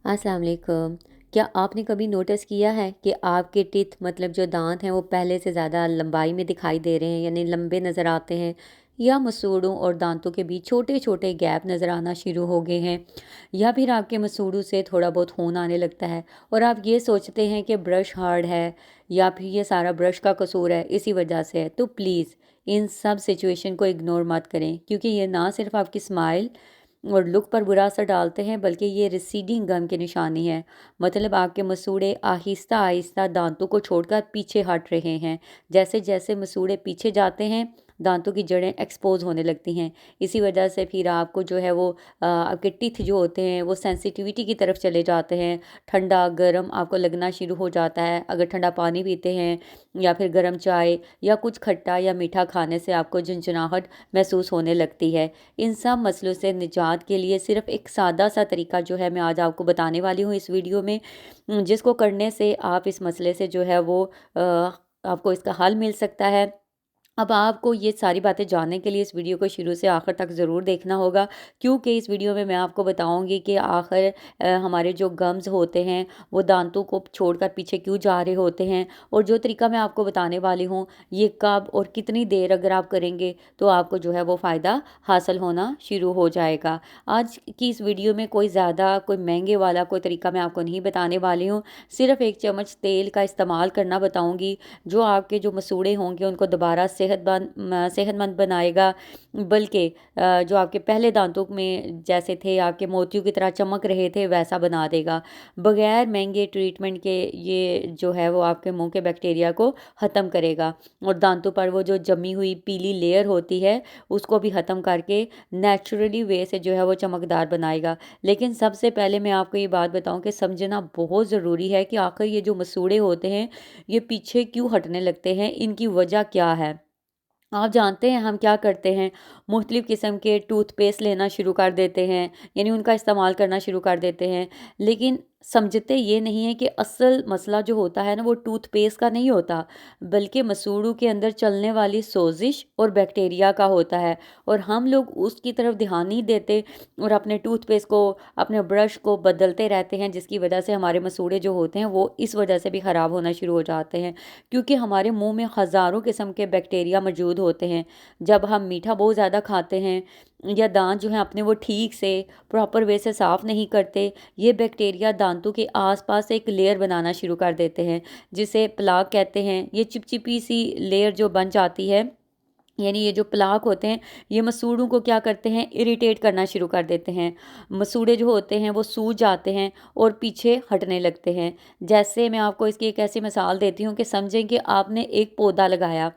अस्सलाम वालेकुम। क्या आपने कभी नोटिस किया है कि आपके टीथ मतलब जो दांत हैं वो पहले से ज़्यादा लंबाई में दिखाई दे रहे हैं, यानी लंबे नज़र आते हैं, या मसूड़ों और दांतों के बीच छोटे छोटे गैप नज़र आना शुरू हो गए हैं, या फिर आपके मसूड़ों से थोड़ा बहुत खून आने लगता है और आप ये सोचते हैं कि ब्रश हार्ड है या फिर ये सारा ब्रश का कसूर है, इसी वजह से है। तो प्लीज़ इन सब सिचुएशन को इग्नोर मत करें, क्योंकि ये ना सिर्फ आपकी स्माइल और लुक पर बुरा असर डालते हैं, बल्कि ये रिसीडिंग गम की निशानी है। मतलब आपके मसूड़े आहिस्ता आहिस्ता दांतों को छोड़कर पीछे हट रहे हैं। जैसे जैसे मसूड़े पीछे जाते हैं, दांतों की जड़ें एक्सपोज होने लगती हैं। इसी वजह से फिर आपको जो है वो आपके टीथ जो होते हैं वो सेंसिटिविटी की तरफ चले जाते हैं। ठंडा गर्म आपको लगना शुरू हो जाता है अगर ठंडा पानी पीते हैं, या फिर गर्म चाय या कुछ खट्टा या मीठा खाने से आपको झंझनाहट महसूस होने लगती है। इन सब मसलों से निजात के लिए सिर्फ एक सादा सा तरीका जो है मैं आज आपको बताने वाली हूँ इस वीडियो में, जिसको करने से आप इस मसले से जो है वो आपको इसका हल मिल सकता है। अब आपको ये सारी बातें जानने के लिए इस वीडियो को शुरू से आखिर तक ज़रूर देखना होगा, क्योंकि इस वीडियो में मैं आपको बताऊंगी कि आखिर हमारे जो गम्स होते हैं वो दांतों को छोड़कर पीछे क्यों जा रहे होते हैं, और जो तरीका मैं आपको बताने वाली हूँ ये कब और कितनी देर अगर आप करेंगे तो आपको जो है वो फ़ायदा हासिल होना शुरू हो जाएगा। आज की इस वीडियो में कोई ज़्यादा कोई महंगे वाला कोई तरीका मैं आपको नहीं बताने वाली हूँ। सिर्फ 1 चम्मच तेल का इस्तेमाल करना बताऊँगी, जो आपके जो मसूड़े होंगे उनको दोबारा सेहतमंद बनाएगा, बल्कि जो आपके पहले दांतों में जैसे थे आपके मोतियों की तरह चमक रहे थे वैसा बना देगा। बगैर महंगे ट्रीटमेंट के ये जो है वो आपके मुंह के बैक्टीरिया को ख़त्म करेगा, और दांतों पर वो जो जमी हुई पीली लेयर होती है उसको भी ख़त्म करके नेचुरली वे से जो है वो चमकदार बनाएगा। लेकिन सबसे पहले मैं आपको ये बात बताऊं कि समझना बहुत ज़रूरी है कि आखिर ये जो मसूड़े होते हैं ये पीछे क्यों हटने लगते हैं, इनकी वजह क्या है। आप जानते हैं हम क्या करते हैं, मुख्तलिफ़ किस्म के टूथपेस्ट लेना शुरू कर देते हैं, यानी उनका इस्तेमाल करना शुरू कर देते हैं, लेकिन समझते ये नहीं है कि असल मसला जो होता है ना वो टूथपेस्ट का नहीं होता, बल्कि मसूड़ों के अंदर चलने वाली सोजिश और बैक्टीरिया का होता है। और हम लोग उसकी तरफ ध्यान नहीं देते और अपने टूथपेस्ट को अपने ब्रश को बदलते रहते हैं, जिसकी वजह से हमारे मसूड़े जो होते हैं वो इस वजह से भी ख़राब होना शुरू हो जाते हैं, क्योंकि हमारे मुंह में हज़ारों किस्म के बैक्टीरिया मौजूद होते हैं। जब हम मीठा बहुत ज़्यादा खाते हैं या दांत जो हैं अपने वो ठीक से प्रॉपर वे से साफ़ नहीं करते, ये बैक्टीरिया दांतों के आसपास एक लेयर बनाना शुरू कर देते हैं, जिसे प्लाक कहते हैं। ये चिपचिपी सी लेयर जो बन जाती है, यानी ये जो प्लाक होते हैं ये मसूड़ों को क्या करते हैं, इरिटेट करना शुरू कर देते हैं। मसूड़े जो होते हैं वो सूज जाते हैं और पीछे हटने लगते हैं। जैसे मैं आपको इसकी एक ऐसी मिसाल देती हूँ कि समझें कि आपने एक पौधा लगाया,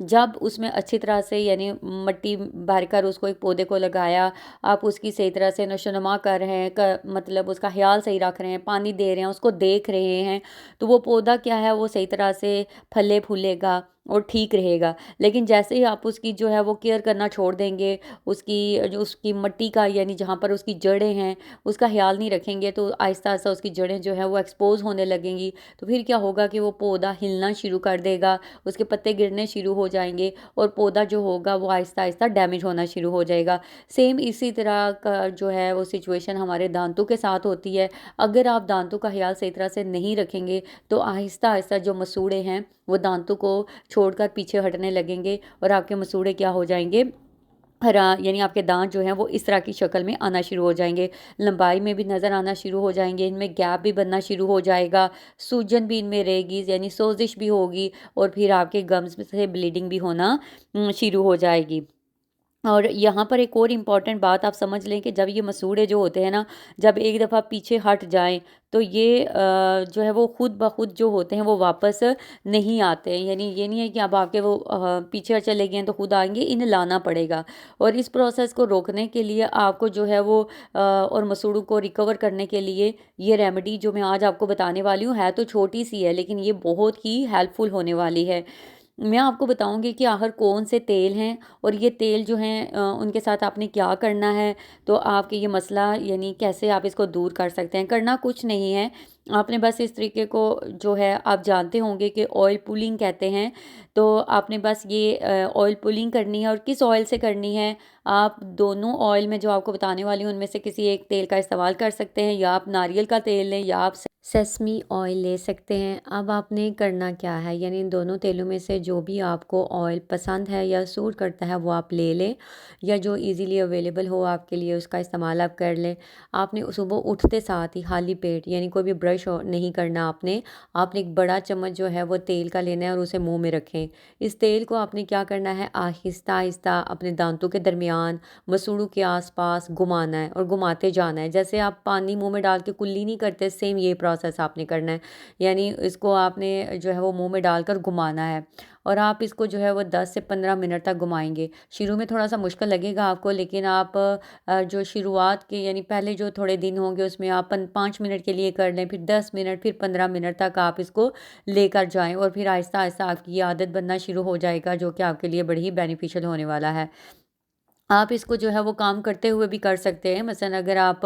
जब उसमें अच्छी तरह से यानी मिट्टी भरकर उसको एक पौधे को लगाया, आप उसकी सही तरह से नशोनुमा कर रहे हैं, मतलब उसका ख्याल सही रख रहे हैं, पानी दे रहे हैं, उसको देख रहे हैं, तो वो पौधा क्या है वो सही तरह से फले फूलेगा और ठीक रहेगा। लेकिन जैसे ही आप उसकी जो है वो केयर करना छोड़ देंगे, उसकी जो उसकी मिट्टी का यानी जहाँ पर उसकी जड़ें हैं उसका ख्याल नहीं रखेंगे, तो आहिस्ता आहिस्ता उसकी जड़ें जो है वो एक्सपोज होने लगेंगी। तो फिर क्या होगा कि वो पौधा हिलना शुरू कर देगा, उसके पत्ते गिरने शुरू हो जाएंगे और पौधा जो होगा वो आहिस्ता आहिस्ता डैमेज होना शुरू हो जाएगा। सेम इसी तरह का जो है वो सिचुएशन हमारे दांतों के साथ होती है। अगर आप दांतों का ख्याल सही तरह से नहीं रखेंगे तो आहिस्ता आहिस्ता जो मसूड़े हैं वो दांतों को छोड़कर पीछे हटने लगेंगे और आपके मसूड़े क्या हो जाएंगे, हरा, यानी आपके दांत जो हैं वो इस तरह की शक्ल में आना शुरू हो जाएंगे, लंबाई में भी नज़र आना शुरू हो जाएंगे, इनमें गैप भी बनना शुरू हो जाएगा, सूजन भी इनमें रहेगी यानी सोजिश भी होगी, और फिर आपके गम्स से ब्लीडिंग भी होना शुरू हो जाएगी। और यहाँ पर एक और इम्पॉर्टेंट बात आप समझ लें कि जब ये मसूड़े जो होते हैं ना, जब एक दफ़ा पीछे हट जाएं तो ये जो है वो खुद ब खुद जो होते हैं वो वापस नहीं आते हैं। यानी ये नहीं है कि अब आपके वो पीछे चले गए हैं तो खुद आएंगे, इन्हें लाना पड़ेगा। और इस प्रोसेस को रोकने के लिए आपको जो है वो और मसूड़ों को रिकवर करने के लिए ये रेमेडी जो मैं आज आपको बताने वाली हूँ है तो छोटी सी है, लेकिन ये बहुत ही हेल्पफुल होने वाली है। मैं आपको बताऊंगी कि आखिर कौन से तेल हैं और ये तेल जो हैं उनके साथ आपने क्या करना है, तो आपके ये मसला यानी कैसे आप इसको दूर कर सकते हैं। करना कुछ नहीं है, आपने बस इस तरीके को जो है आप जानते होंगे कि ऑयल पुलिंग कहते हैं, तो आपने बस ये ऑयल पुलिंग करनी है। और किस ऑयल से करनी है, आप दोनों ऑयल में जो आपको बताने वाली हूँ उनमें से किसी एक तेल का इस्तेमाल कर सकते हैं, या आप नारियल का तेल लें या आप सेसमी ऑयल ले सकते हैं। अब आपने करना क्या है, यानी इन दोनों तेलों में से जो भी आपको ऑयल पसंद है या सूट करता है वो आप ले लें, या जो इजीली अवेलेबल हो आपके लिए उसका इस्तेमाल आप कर लें। आपने सुबह उठते साथ ही खाली पेट, यानी कोई भी ब्रश नहीं करना आपने आपने एक बड़ा चम्मच जो है वो तेल का लेना है और उसे मुंह में रखें। इस तेल को आपने क्या करना है, आहिस्ता आहिस्ता अपने दांतों के दरमियान, मसूड़ों के आसपास घुमाना है और घुमाते जाना है। जैसे आप पानी मुंह में डाल के कुल्ली नहीं करते, सेम ये प्रोसेस आपने करना है। यानी इसको आपने जो है वो मुंह में डालकर घुमाना है, और आप इसको जो है वो 10 से 15 मिनट तक घुमाएंगे। शुरू में थोड़ा सा मुश्किल लगेगा आपको, लेकिन आप जो शुरुआत के यानी पहले जो थोड़े दिन होंगे उसमें आप 5 मिनट के लिए कर लें, फिर 10 मिनट, फिर 15 मिनट तक आप इसको लेकर जाएं, और फिर आहिस्ता आहिस्ता आपकी ये आदत बनना शुरू हो जाएगा, जो कि आपके लिए बड़ी ही बेनिफिशियल होने वाला है। आप इसको जो है वो काम करते हुए भी कर सकते हैं। मसलन अगर आप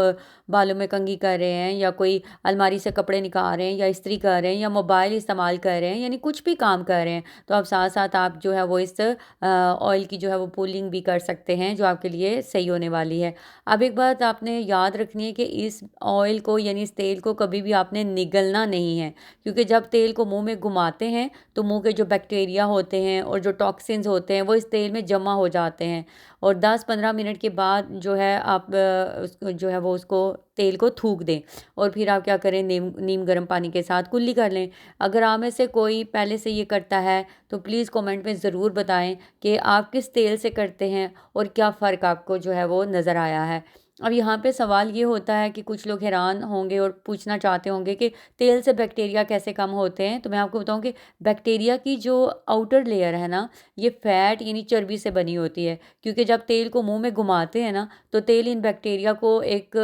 बालों में कंघी कर रहे हैं, या कोई अलमारी से कपड़े निकाल रहे हैं, या इस्त्री कर रहे हैं, या मोबाइल इस्तेमाल कर रहे हैं, यानी कुछ भी काम कर रहे हैं, तो आप साथ साथ आप जो है वो इस ऑयल की जो है वो पुलिंग भी कर सकते हैं, जो आपके लिए सही होने वाली है। अब एक बात आपने याद रखनी है कि इस ऑयल को यानी इस तेल को कभी भी आपने निगलना नहीं है, क्योंकि जब तेल को मुंह में घुमाते हैं तो मुंह के जो बैक्टीरिया होते हैं और जो टॉक्सिन्स होते हैं वो इस तेल में जमा हो जाते हैं, और 10-15 मिनट के बाद जो है आप जो है वो उसको तेल को थूक दें, और फिर आप क्या करें, नीम नीम गर्म पानी के साथ कुल्ली कर लें। अगर आप में से कोई पहले से ये करता है तो प्लीज़ कमेंट में ज़रूर बताएं कि आप किस तेल से करते हैं और क्या फ़र्क आपको जो है वो नज़र आया है। अब यहाँ पे सवाल ये होता है कि कुछ लोग हैरान होंगे और पूछना चाहते होंगे कि तेल से बैक्टीरिया कैसे कम होते हैं। तो मैं आपको बताऊं कि बैक्टीरिया की जो आउटर लेयर है ना, ये फैट यानी चर्बी से बनी होती है, क्योंकि जब तेल को मुंह में घुमाते हैं ना तो तेल इन बैक्टीरिया को एक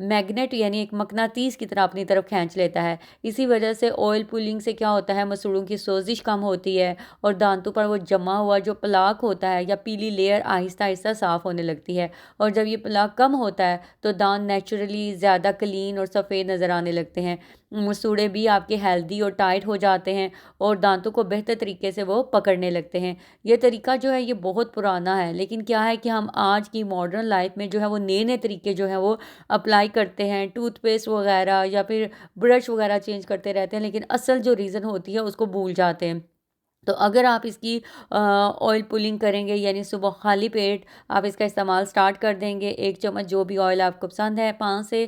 मैग्नेट यानी एक मकनातीस की तरह अपनी तरफ खींच लेता है। इसी वजह से ऑयल पुलिंग से क्या होता है, मसूड़ों की सोजिश कम होती है, और दांतों पर वो जमा हुआ जो प्लाक होता है या पीली लेयर आहिस्ता आहिस्ता साफ़ होने लगती है। और जब ये प्लाक कम होता है तो दांत नेचुरली ज़्यादा क्लीन और सफ़ेद नज़र आने लगते हैं। मसूड़े भी आपके हेल्दी और टाइट हो जाते हैं, और दांतों को बेहतर तरीके से वो पकड़ने लगते हैं। ये तरीका जो है ये बहुत पुराना है, लेकिन क्या है कि हम आज की मॉडर्न लाइफ में जो है वो नए नए तरीके जो है वो अप्लाई करते हैं, टूथपेस्ट वगैरह या फिर ब्रश वगैरह चेंज करते रहते हैं, लेकिन असल जो रीज़न होती है उसको भूल जाते हैं। तो अगर आप इसकी ऑयल पुलिंग करेंगे, यानी सुबह खाली पेट आप इसका इस्तेमाल स्टार्ट कर देंगे, एक चम्मच जो भी ऑयल आपको पसंद है, 5 से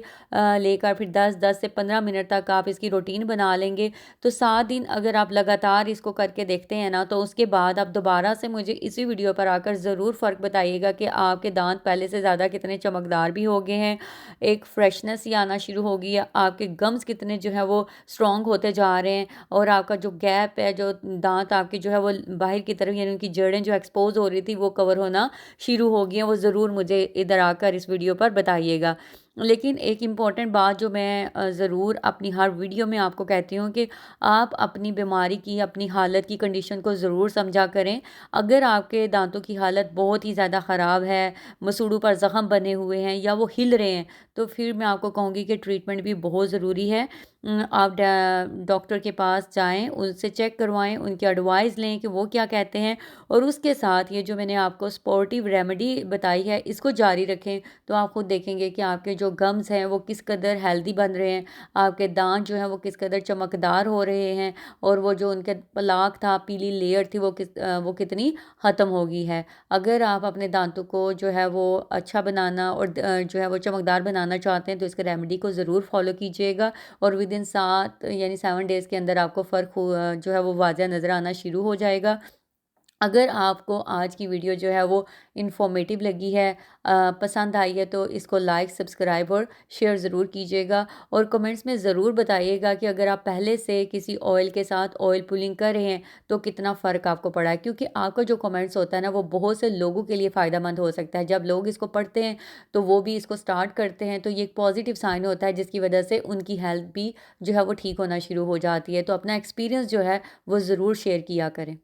लेकर फिर 10 से 15 मिनट तक आप इसकी रूटीन बना लेंगे। तो 7 दिन अगर आप लगातार इसको करके देखते हैं ना, तो उसके बाद आप दोबारा से मुझे इसी वीडियो पर आकर ज़रूर फ़र्क बताइएगा कि आपके दांत पहले से ज़्यादा कितने चमकदार भी हो गए हैं, एक फ्रेशनेस ही आना शुरू हो गई है, आपके गम्स कितने जो है वो स्ट्रॉन्ग होते जा रहे हैं, और आपका जो गैप है, जो दांत आपके जो है वो बाहर की तरफ यानी उनकी जड़ें जो एक्सपोज हो रही थी वो कवर होना शुरू हो गई हैं, वो ज़रूर मुझे इधर आकर इस वीडियो पर बताइएगा। लेकिन एक इम्पॉर्टेंट बात जो मैं ज़रूर अपनी हर वीडियो में आपको कहती हूँ कि आप अपनी बीमारी की, अपनी हालत की कंडीशन को ज़रूर समझा करें। अगर आपके दांतों की हालत बहुत ही ज़्यादा ख़राब है, मसूड़ों पर ज़ख़म बने हुए हैं या वो हिल रहे हैं, तो फिर मैं आपको कहूँगी कि ट्रीटमेंट भी बहुत ज़रूरी है। आप डॉक्टर के पास जाएं, उनसे चेक करवाएं, उनकी एडवाइस लें कि वो क्या कहते हैं, और उसके साथ ये जो मैंने आपको स्पोर्टिव रेमेडी बताई है इसको जारी रखें। तो आप खुद देखेंगे कि आपके जो गम्स हैं वो किस कदर हेल्दी बन रहे हैं, आपके दांत जो हैं वो किस कदर चमकदार हो रहे हैं, और वो जो उनके प्लाक था, पीली लेयर थी, वो कितनी ख़त्म हो गई है। अगर आप अपने दांतों को जो है वो अच्छा बनाना और जो है वो चमकदार बनाना चाहते हैं तो इसके रेमेडी को ज़रूर फॉलो कीजिएगा, और विद इन 7 यानी 7 डेज़ के अंदर आपको फ़र्क जो है वो वाज़ह नज़र आना शुरू हो जाएगा। अगर आपको आज की वीडियो जो है वो इन्फॉर्मेटिव लगी है, पसंद आई है, तो इसको लाइक, सब्सक्राइब और शेयर ज़रूर कीजिएगा, और कमेंट्स में ज़रूर बताइएगा कि अगर आप पहले से किसी ऑयल के साथ ऑयल पुलिंग कर रहे हैं तो कितना फ़र्क आपको पड़ा है, क्योंकि आपका जो कमेंट्स होता है ना वो बहुत से लोगों के लिए फ़ायदेमंद हो सकता है। जब लोग इसको पढ़ते हैं तो वो भी इसको स्टार्ट करते हैं, तो ये एक पॉजिटिव साइन होता है जिसकी वजह से उनकी हेल्थ भी जो है वो ठीक होना शुरू हो जाती है। तो अपना एक्सपीरियंस जो है वो ज़रूर शेयर किया करें।